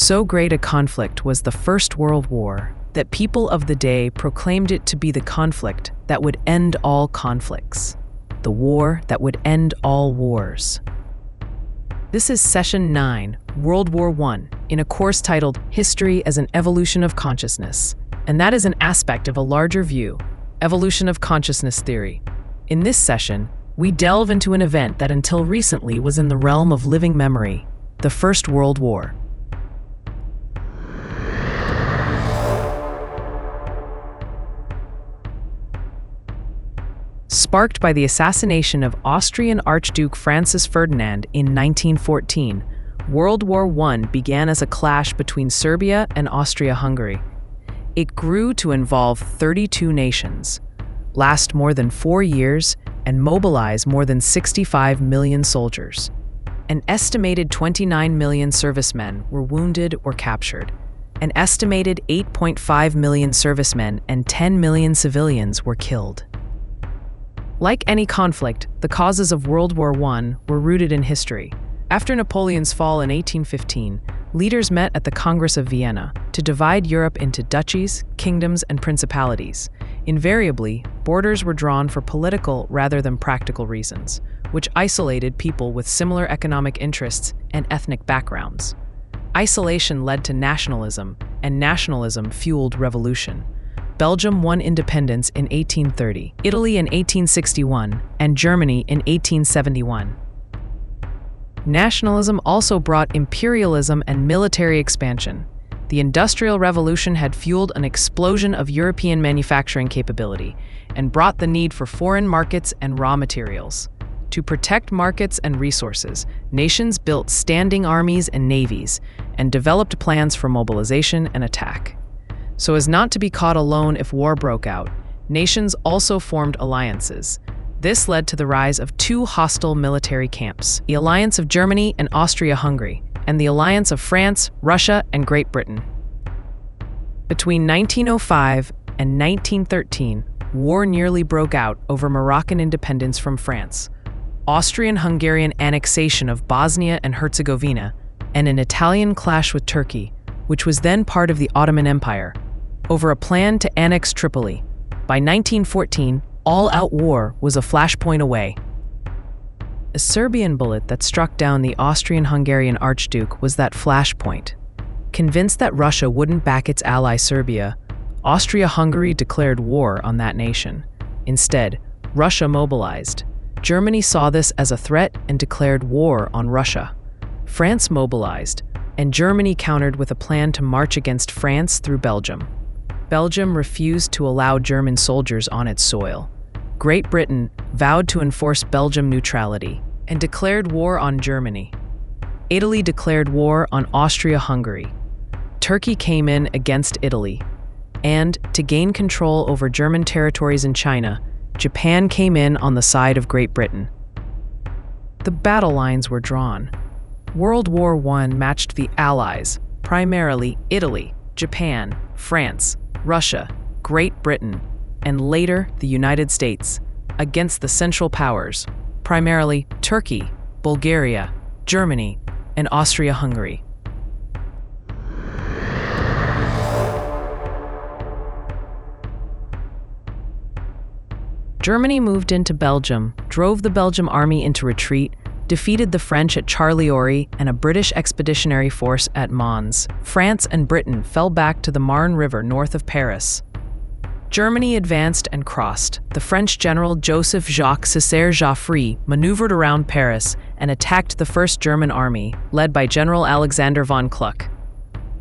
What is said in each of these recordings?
So great a conflict was the First World War that people of the day proclaimed it to be the conflict that would end all conflicts, the war that would end all wars. This is Session 9, World War I, in a course titled History as an Evolution of Consciousness, and that is an aspect of a larger view, evolution of consciousness theory. In this session, we delve into an event that until recently was in the realm of living memory, the First World War. Sparked by the assassination of Austrian Archduke Francis Ferdinand in 1914, World War I began as a clash between Serbia and Austria-Hungary. It grew to involve 32 nations, last more than 4 years, and mobilize more than 65 million soldiers. An estimated 29 million servicemen were wounded or captured. An estimated 8.5 million servicemen and 10 million civilians were killed. Like any conflict, the causes of World War I were rooted in history. After Napoleon's fall in 1815, leaders met at the Congress of Vienna to divide Europe into duchies, kingdoms, and principalities. Invariably, borders were drawn for political rather than practical reasons, which isolated people with similar economic interests and ethnic backgrounds. Isolation led to nationalism, and nationalism fueled revolution. Belgium won independence in 1830, Italy in 1861, and Germany in 1871. Nationalism also brought imperialism and military expansion. The Industrial Revolution had fueled an explosion of European manufacturing capability and brought the need for foreign markets and raw materials. To protect markets and resources, nations built standing armies and navies and developed plans for mobilization and attack. So as not to be caught alone if war broke out, nations also formed alliances. This led to the rise of two hostile military camps, the alliance of Germany and Austria-Hungary, and the alliance of France, Russia, and Great Britain. Between 1905 and 1913, war nearly broke out over Moroccan independence from France, Austrian-Hungarian annexation of Bosnia and Herzegovina, and an Italian clash with Turkey, which was then part of the Ottoman Empire, over a plan to annex Tripoli. By 1914, all-out war was a flashpoint away. A Serbian bullet that struck down the Austrian-Hungarian Archduke was that flashpoint. Convinced that Russia wouldn't back its ally Serbia, Austria-Hungary declared war on that nation. Instead, Russia mobilized. Germany saw this as a threat and declared war on Russia. France mobilized, and Germany countered with a plan to march against France through Belgium. Belgium refused to allow German soldiers on its soil. Great Britain vowed to enforce Belgium neutrality and declared war on Germany. Italy declared war on Austria-Hungary. Turkey came in against Italy. And, to gain control over German territories in China, Japan came in on the side of Great Britain. The battle lines were drawn. World War I matched the Allies, primarily Italy, Japan, France, Russia, Great Britain, and later the United States, against the Central Powers, primarily Turkey, Bulgaria, Germany, and Austria-Hungary. Germany moved into Belgium, drove the Belgian army into retreat, defeated the French at Charleroi and a British expeditionary force at Mons. France and Britain fell back to the Marne River north of Paris. Germany advanced and crossed. The French general Joseph-Jacques Césaire-Joffre maneuvered around Paris and attacked the First German Army, led by General Alexander von Kluck.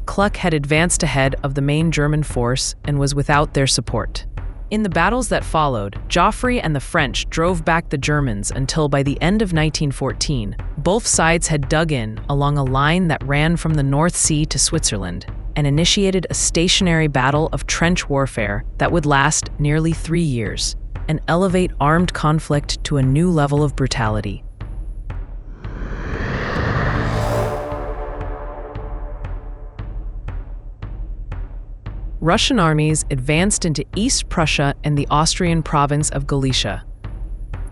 Kluck had advanced ahead of the main German force and was without their support. In the battles that followed, Joffre and the French drove back the Germans until by the end of 1914, both sides had dug in along a line that ran from the North Sea to Switzerland and initiated a stationary battle of trench warfare that would last nearly 3 years and elevate armed conflict to a new level of brutality. Russian armies advanced into East Prussia and the Austrian province of Galicia.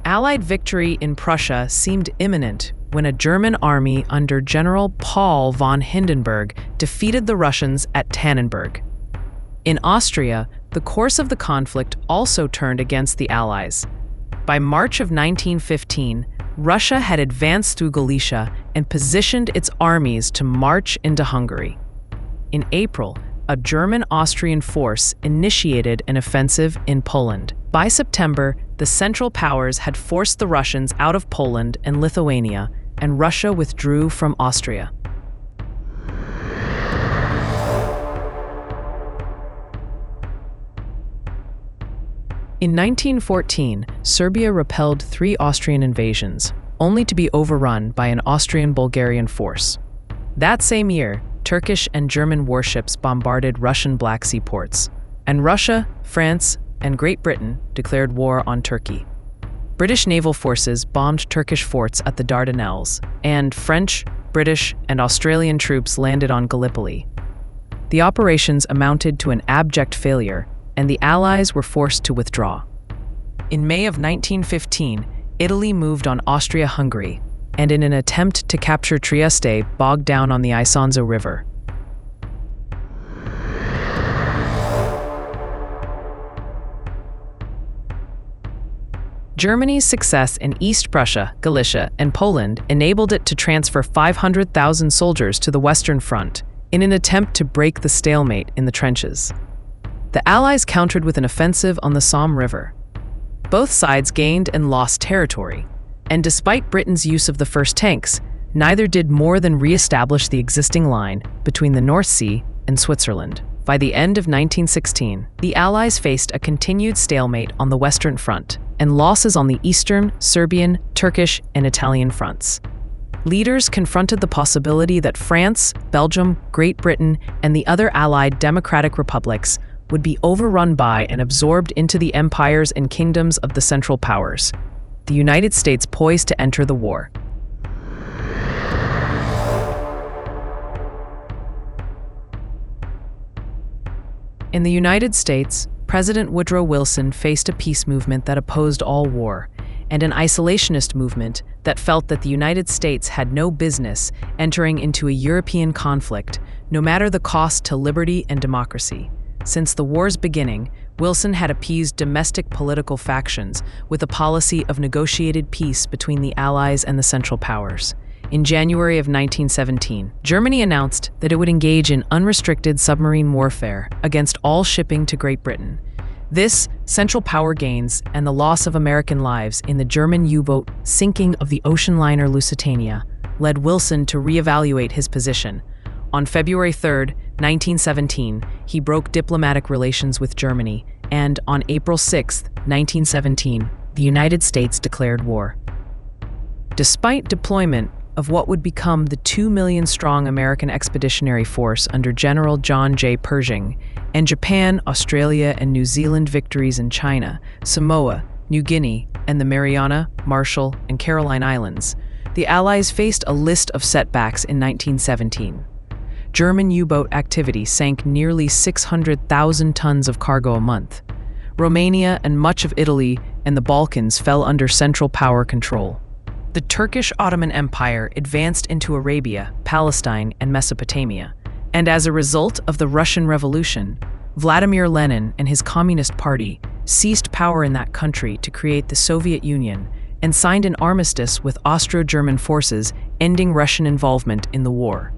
Allied victory in Prussia seemed imminent when a German army under General Paul von Hindenburg defeated the Russians at Tannenberg. In Austria, the course of the conflict also turned against the Allies. By March of 1915, Russia had advanced through Galicia and positioned its armies to march into Hungary. In April, a German-Austrian force initiated an offensive in Poland. By September, the Central Powers had forced the Russians out of Poland and Lithuania, and Russia withdrew from Austria. In 1914, Serbia repelled 3 Austrian invasions, only to be overrun by an Austrian-Bulgarian force. That same year, Turkish and German warships bombarded Russian Black Sea ports, and Russia, France, and Great Britain declared war on Turkey. British naval forces bombed Turkish forts at the Dardanelles, and French, British, and Australian troops landed on Gallipoli. The operations amounted to an abject failure, and the Allies were forced to withdraw. In May of 1915, Italy moved on Austria-Hungary, and in an attempt to capture Trieste, bogged down on the Isonzo River. Germany's success in East Prussia, Galicia, and Poland enabled it to transfer 500,000 soldiers to the Western Front in an attempt to break the stalemate in the trenches. The Allies countered with an offensive on the Somme River. Both sides gained and lost territory, and despite Britain's use of the first tanks, neither did more than re-establish the existing line between the North Sea and Switzerland. By the end of 1916, the Allies faced a continued stalemate on the Western Front and losses on the Eastern, Serbian, Turkish, and Italian fronts. Leaders confronted the possibility that France, Belgium, Great Britain, and the other Allied democratic republics would be overrun by and absorbed into the empires and kingdoms of the Central Powers, the United States poised to enter the war. In the United States, President Woodrow Wilson faced a peace movement that opposed all war, and an isolationist movement that felt that the United States had no business entering into a European conflict, no matter the cost to liberty and democracy. Since the war's beginning, Wilson had appeased domestic political factions with a policy of negotiated peace between the Allies and the Central Powers. In January of 1917, Germany announced that it would engage in unrestricted submarine warfare against all shipping to Great Britain. This, Central Power gains, and the loss of American lives in the German U-boat sinking of the ocean liner Lusitania led Wilson to reevaluate his position. On February 3, 1917, he broke diplomatic relations with Germany, and on April 6, 1917, the United States declared war. Despite deployment of what would become the 2 million-strong American Expeditionary Force under General John J. Pershing, and Japan, Australia, and New Zealand victories in China, Samoa, New Guinea, and the Mariana, Marshall, and Caroline Islands, the Allies faced a list of setbacks in 1917. German U-boat activity sank nearly 600,000 tons of cargo a month. Romania and much of Italy and the Balkans fell under Central Power control. The Turkish Ottoman Empire advanced into Arabia, Palestine, and Mesopotamia, and as a result of the Russian Revolution, Vladimir Lenin and his Communist Party seized power in that country to create the Soviet Union and signed an armistice with Austro-German forces, ending Russian involvement in the war.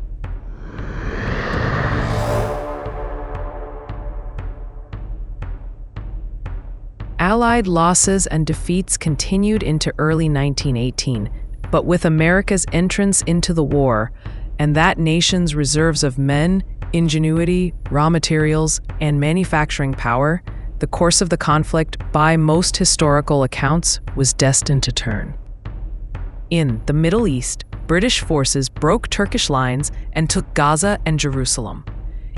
Allied losses and defeats continued into early 1918, but with America's entrance into the war and that nation's reserves of men, ingenuity, raw materials, and manufacturing power, the course of the conflict, by most historical accounts, was destined to turn. In the Middle East, British forces broke Turkish lines and took Gaza and Jerusalem.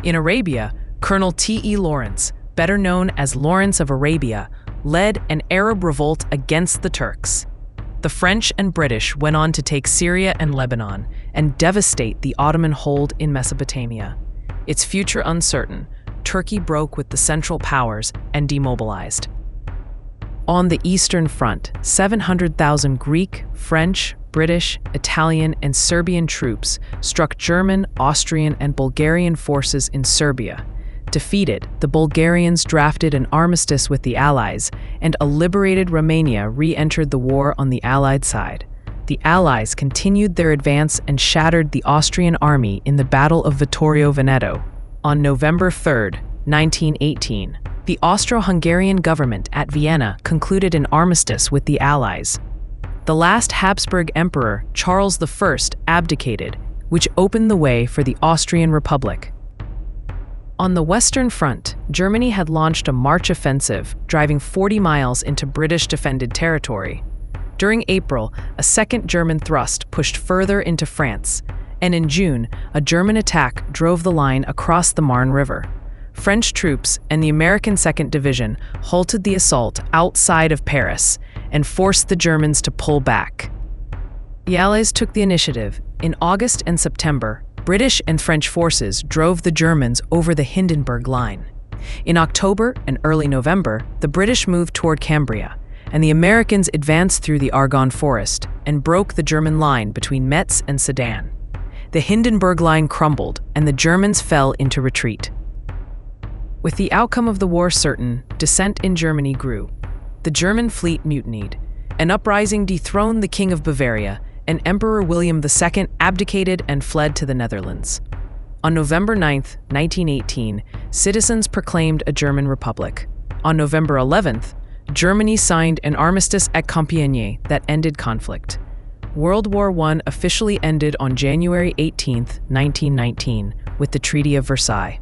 In Arabia, Colonel T.E. Lawrence, better known as Lawrence of Arabia, led an Arab revolt against the Turks. The French and British went on to take Syria and Lebanon and devastate the Ottoman hold in Mesopotamia. Its future uncertain, Turkey broke with the Central Powers and demobilized. On the Eastern Front, 700,000 Greek, French, British, Italian, and Serbian troops struck German, Austrian, and Bulgarian forces in Serbia. Defeated, the Bulgarians drafted an armistice with the Allies, and a liberated Romania re-entered the war on the Allied side. The Allies continued their advance and shattered the Austrian army in the Battle of Vittorio Veneto. On November 3, 1918, the Austro-Hungarian government at Vienna concluded an armistice with the Allies. The last Habsburg emperor, Charles I, abdicated, which opened the way for the Austrian Republic. On the Western Front, Germany had launched a March offensive, driving 40 miles into British-defended territory. During April, a second German thrust pushed further into France, and in June, a German attack drove the line across the Marne River. French troops and the American 2nd Division halted the assault outside of Paris and forced the Germans to pull back. The Allies took the initiative. In August and September, British and French forces drove the Germans over the Hindenburg Line. In October and early November, the British moved toward Cambria, and the Americans advanced through the Argonne Forest and broke the German line between Metz and Sedan. The Hindenburg Line crumbled, and the Germans fell into retreat. With the outcome of the war certain, dissent in Germany grew. The German fleet mutinied. An uprising dethroned the King of Bavaria, and Emperor William II abdicated and fled to the Netherlands. On November 9, 1918, citizens proclaimed a German republic. On November 11th, Germany signed an armistice at Compiègne that ended conflict. World War I officially ended on January 18, 1919, with the Treaty of Versailles.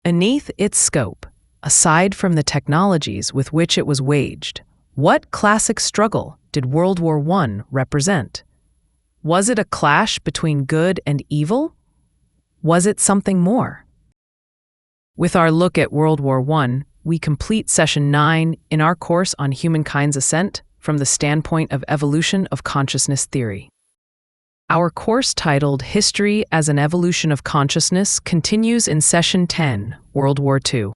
Beneath its scope, aside from the technologies with which it was waged, what classic struggle did World War I represent? Was it a clash between good and evil? Was it something more? With our look at World War I, we complete Session 9 in our course on humankind's ascent from the standpoint of evolution of consciousness theory. Our course titled History as an Evolution of Consciousness continues in Session 10, World War II.